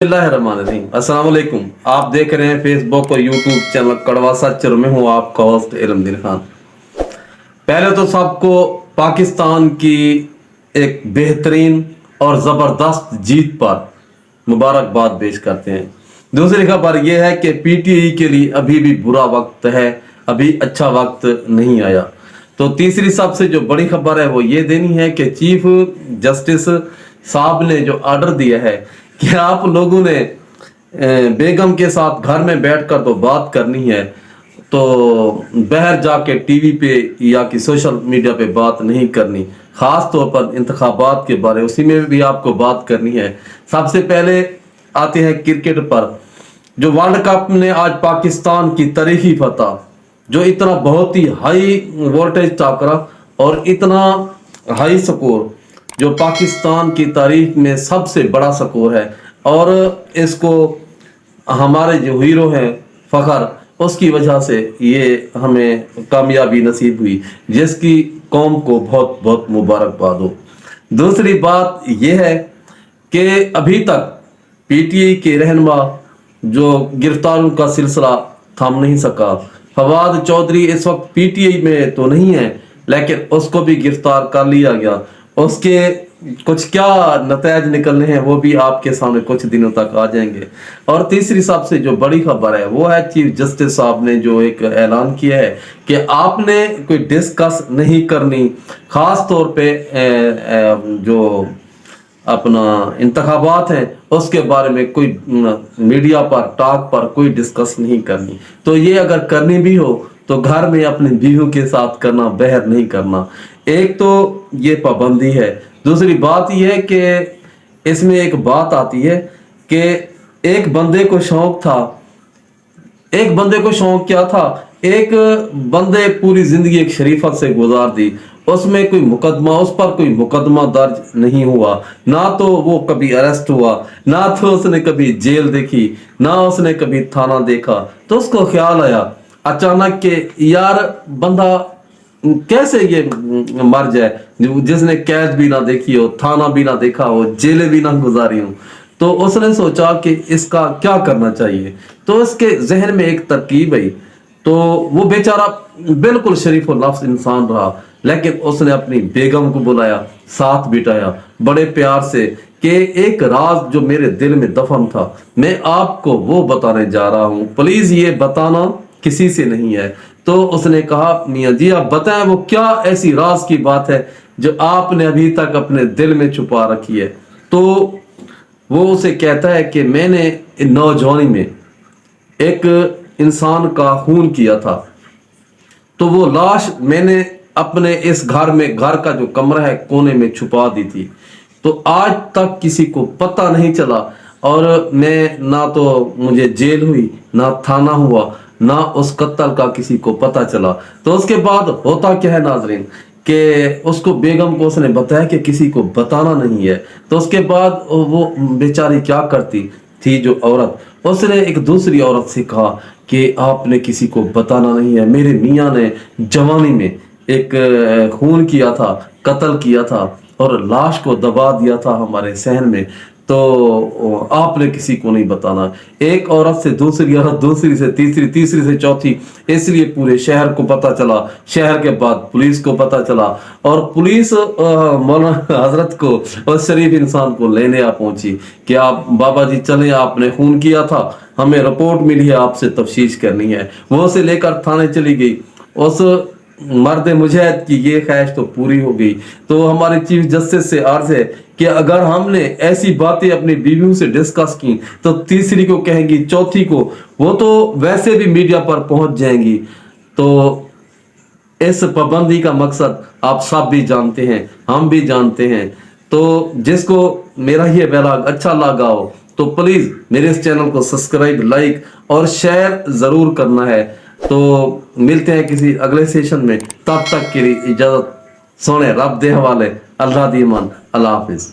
अस्सलाम वालेकुम। आप देख रहे हैं फेसबुक और यूट्यूब चैनल कड़वा सच और मैं हूं आपका होस्ट इल्मदीन खान। पहले तो सबको पाकिस्तान की एक बेहतरीन और ज़बरदस्त जीत पर मुबारकबाद पेश करते हैं। दूसरी खबर यह है कि पीटीआई के लिए अभी भी बुरा वक्त है, अभी अच्छा वक्त नहीं आया। तो तीसरी सबसे जो बड़ी खबर है वो ये देनी है कि चीफ जस्टिस साहब ने जो ऑर्डर दिया है कि आप लोगों ने बेगम के साथ घर में बैठकर तो बात करनी है, तो बाहर जाके टीवी पे या कि सोशल मीडिया पे बात नहीं करनी। खास तौर पर इंतखाबात के बारे उसी में भी आपको बात करनी है। सबसे पहले आते हैं क्रिकेट पर। जो वर्ल्ड कप ने आज पाकिस्तान की तारीखी फतह, जो इतना बहुत ही हाई वोल्टेज टाकरा और इतना हाई स्कोर, जो पाकिस्तान की तारीख में सबसे बड़ा स्कोर है, और इसको हमारे जो हीरो हैं फखर, उसकी वजह से ये हमें कामयाबी नसीब हुई, जिसकी कौम को बहुत बहुत मुबारकबाद हो। दूसरी बात यह है कि अभी तक पीटीआई के रहनुमा जो गिरफ्तारों का सिलसिला थम नहीं सका। फवाद चौधरी इस वक्त पीटीआई में तो नहीं है, लेकिन उसको भी गिरफ्तार कर लिया गया। उसके कुछ क्या नतीजे निकलने हैं वो भी आपके सामने कुछ दिनों तक आ जाएंगे। और तीसरी सबसे जो बड़ी खबर है वो है चीफ जस्टिस साहब ने जो एक ऐलान किया है कि आपने कोई डिस्कस नहीं करनी, खास तौर पे जो अपना इंतखाबात हैं उसके बारे में कोई मीडिया पर टॉक पर कोई डिस्कस नहीं करनी। तो ये अगर करनी भी हो तो घर में अपने बीवियों के साथ करना, बाहर नहीं करना। एक तो ये पाबंदी है। दूसरी बात यह है कि इसमें एक बात आती है कि एक बंदे को शौक था, एक बंदे को शौक क्या था, एक बंदे पूरी जिंदगी एक शरीफत से गुजार दी, उसमें कोई मुकदमा, उस पर कोई मुकदमा दर्ज नहीं हुआ, ना तो वो कभी अरेस्ट हुआ, ना तो उसने कभी जेल देखी, ना उसने कभी थाना देखा। तो उसको ख्याल आया अचानक के यार बंदा कैसे ये मर जाए, जिसने कैद भी ना देखी हो, थाना भी ना देखा हो, जेलें भी ना गुजारी हो। तो उसने सोचा कि इसका क्या करना चाहिए। तो उसके जहन में एक तरकीब आई। तो वो बेचारा बिल्कुल शरीफ और नफ्स इंसान रहा, लेकिन उसने अपनी बेगम को बुलाया, साथ बिठाया बड़े प्यार से कि एक राज जो मेरे दिल में दफन था, मैं आपको वो बताने जा रहा हूँ, प्लीज ये बताना किसी से नहीं है। तो उसने कहा मियाँ जी आप बताएं वो क्या ऐसी राज की बात है जो आपने अभी तक अपने दिल में छुपा रखी है। तो वो उसे कहता है कि मैंने नौजवानी में एक इंसान का खून किया था, तो वो लाश मैंने अपने इस घर में, घर का जो कमरा है कोने में छुपा दी थी। तो आज तक किसी को पता नहीं चला, और मैं ना तो मुझे जेल हुई, ना थाना हुआ, ना उस कत्ल का किसी को पता चला। तो उसके बाद होता क्या है नाजरीन कि उसको बेगम को उसने बताया कि किसी को बताना नहीं है। तो उसके बाद वो बेचारी क्या करती थी जो औरत, उसने एक दूसरी औरत से कहा कि आपने किसी को बताना नहीं है, मेरे मियाँ ने जवानी में एक खून किया था, कत्ल किया था और लाश को दबा दिया था हमारे सहन में, तो आपने किसी को नहीं बताना। एक औरत से दूसरी औरत, दूसरी से तीसरी, तीसरी से चौथी, इसलिए पूरे शहर को पता चला, शहर के बाद पुलिस को पता चला, और पुलिस मौलाना हजरत को और शरीफ इंसान को लेने आ पहुंची कि आप बाबा जी चले, आपने खून किया था, हमें रिपोर्ट मिली है, आपसे तफ्तीश करनी है। वो उसे लेकर थाने चली गई। उस मर्द मुजाहिद की ये ख्वाहिश तो पूरी हो गई। तो हमारे चीफ जस्टिस से अर्ज है कि अगर हमने ऐसी बातें अपनी बीवियों से डिस्कस की तो तीसरी को कहेंगी, चौथी को, वो तो वैसे भी मीडिया पर पहुंच जाएंगी। तो इस पाबंदी का मकसद आप सब भी जानते हैं, हम भी जानते हैं। तो जिसको मेरा ये बैलाग अच्छा लगा हो तो प्लीज मेरे इस चैनल को सब्सक्राइब, लाइक और शेयर जरूर करना है। तो मिलते हैं किसी अगले सेशन में, तब तक के लिए इजाजत, सोने रब दे हवाले, अल्लाह दी मान, अल्लाह हाफिज।